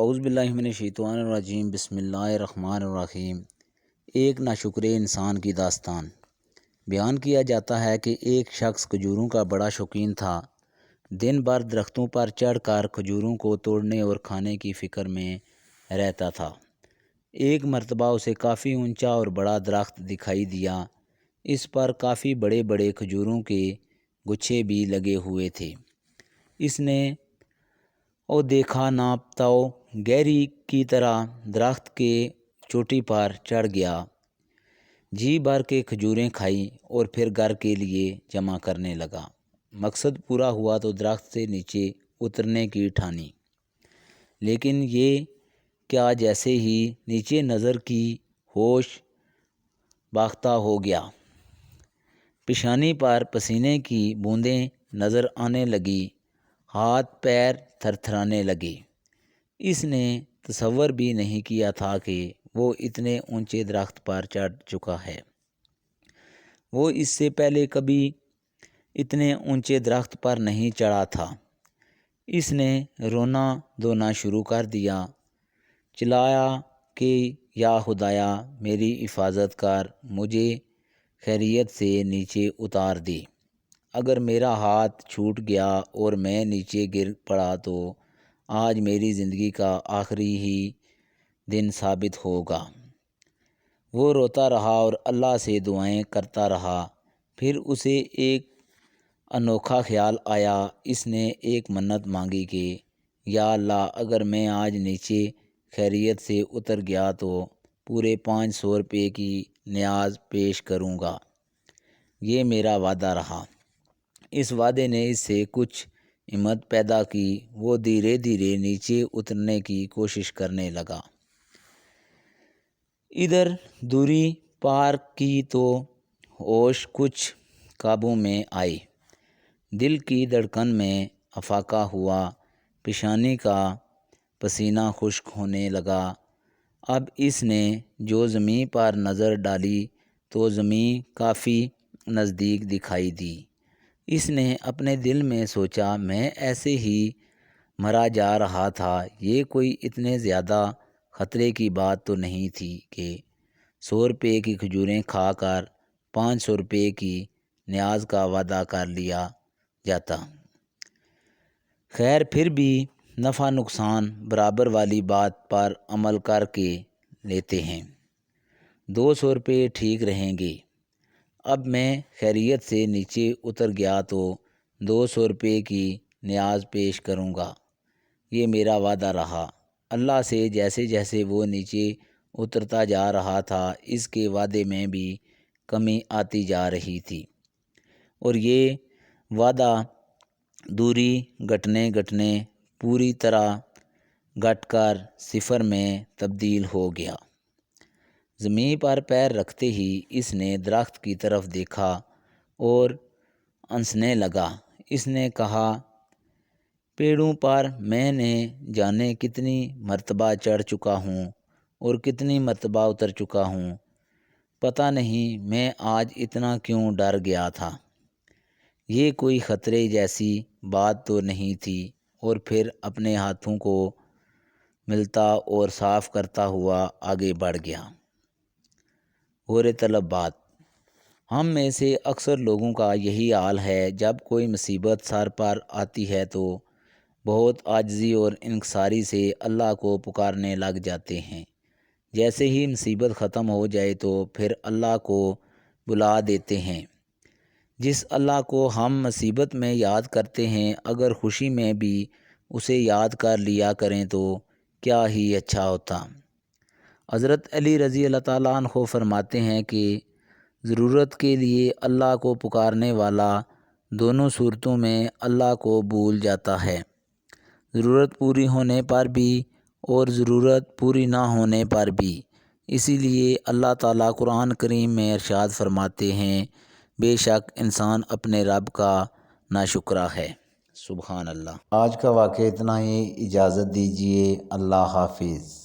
اعوذ باللہ من الشیطان الرجیم، بسم اللہ الرحمن الرحیم۔ ایک ناشکر انسان کی داستان۔ بیان کیا جاتا ہے کہ ایک شخص کھجوروں کا بڑا شوقین تھا۔ دن بھر درختوں پر چڑھ کر کھجوروں کو توڑنے اور کھانے کی فکر میں رہتا تھا۔ ایک مرتبہ اسے کافی اونچا اور بڑا درخت دکھائی دیا۔ اس پر کافی بڑے بڑے کھجوروں کے گچھے بھی لگے ہوئے تھے۔ اس نے دیکھا ناپتاؤ گہری کی طرح درخت کے چوٹی پر چڑھ گیا، جی بھر کے کھجوریں کھائی اور پھر گھر کے لیے جمع کرنے لگا۔ مقصد پورا ہوا تو درخت سے نیچے اترنے کی ٹھانی، لیکن یہ کیا جیسے ہی نیچے نظر کی ہوش باختہ ہو گیا، پیشانی پر پسینے کی بوندیں نظر آنے لگی، ہاتھ پیر تھرتھرانے لگے۔ اس نے تصور بھی نہیں کیا تھا کہ وہ اتنے اونچے درخت پر چڑھ چکا ہے۔ وہ اس سے پہلے کبھی اتنے اونچے درخت پر نہیں چڑھا تھا۔ اس نے رونا دھونا شروع کر دیا، چلایا کہ یا خدایا میری حفاظت کر، مجھے خیریت سے نیچے اتار دے۔ اگر میرا ہاتھ چھوٹ گیا اور میں نیچے گر پڑا تو آج میری زندگی کا آخری ہی دن ثابت ہوگا۔ وہ روتا رہا اور اللہ سے دعائیں کرتا رہا۔ پھر اسے ایک انوکھا خیال آیا۔ اس نے ایک منت مانگی کہ یا اللہ، اگر میں آج نیچے خیریت سے اتر گیا تو پورے 500 روپے کی نیاز پیش کروں گا۔ یہ میرا وعدہ رہا۔ اس وعدے نے اس سے کچھ ہمت پیدا کی۔ وہ دھیرے دھیرے نیچے اترنے کی کوشش کرنے لگا۔ ادھر دوری پار کی تو ہوش کچھ قابو میں آئی۔ دل کی دھڑکن میں افاقہ ہوا، پیشانی کا پسینہ خشک ہونے لگا۔ اب اس نے جو زمین پر نظر ڈالی تو زمین کافی نزدیک دکھائی دی۔ اس نے اپنے دل میں سوچا، میں ایسے ہی مرا جا رہا تھا، یہ کوئی اتنے زیادہ خطرے کی بات تو نہیں تھی کہ 100 روپے کی کھجوریں کھا کر 500 روپے کی نیاز کا وعدہ کر لیا جاتا۔ خیر، پھر بھی نفع نقصان برابر والی بات پر عمل کر کے لیتے ہیں۔ 200 روپے ٹھیک رہیں گے۔ اب میں خیریت سے نیچے اتر گیا تو 200 روپے کی نیاز پیش کروں گا۔ یہ میرا وعدہ رہا۔ اللہ سے جیسے جیسے وہ نیچے اترتا جا رہا تھا، اس کے وعدے میں بھی کمی آتی جا رہی تھی، اور یہ وعدہ دوری گھٹنے گھٹنے پوری طرح گھٹ کر 0 میں تبدیل ہو گیا۔ زمین پر پیر رکھتے ہی اس نے درخت کی طرف دیکھا اور ہنسنے لگا۔ اس نے کہا، پیڑوں پر میں نے جانے کتنی مرتبہ چڑھ چکا ہوں اور کتنی مرتبہ اتر چکا ہوں، پتہ نہیں میں آج اتنا کیوں ڈر گیا تھا۔ یہ کوئی خطرے جیسی بات تو نہیں تھی۔ اور پھر اپنے ہاتھوں کو ملتا اور صاف کرتا ہوا آگے بڑھ گیا۔ اور طلبات، ہم میں سے اکثر لوگوں کا یہی حال ہے، جب کوئی مصیبت سر پر آتی ہے تو بہت عاجزی اور انکساری سے اللہ کو پکارنے لگ جاتے ہیں۔ جیسے ہی مصیبت ختم ہو جائے تو پھر اللہ کو بلا دیتے ہیں۔ جس اللہ کو ہم مصیبت میں یاد کرتے ہیں، اگر خوشی میں بھی اسے یاد کر لیا کریں تو کیا ہی اچھا ہوتا۔ حضرت علی رضی اللہ تعالیٰ عنہ فرماتے ہیں کہ ضرورت کے لیے اللہ کو پکارنے والا دونوں صورتوں میں اللہ کو بھول جاتا ہے، ضرورت پوری ہونے پر بھی اور ضرورت پوری نہ ہونے پر بھی۔ اسی لیے اللہ تعالیٰ قرآن کریم میں ارشاد فرماتے ہیں، بے شک انسان اپنے رب کا ناشکرا ہے۔ سبحان اللہ۔ آج کا واقعہ اتنا ہی، اجازت دیجیے، اللہ حافظ۔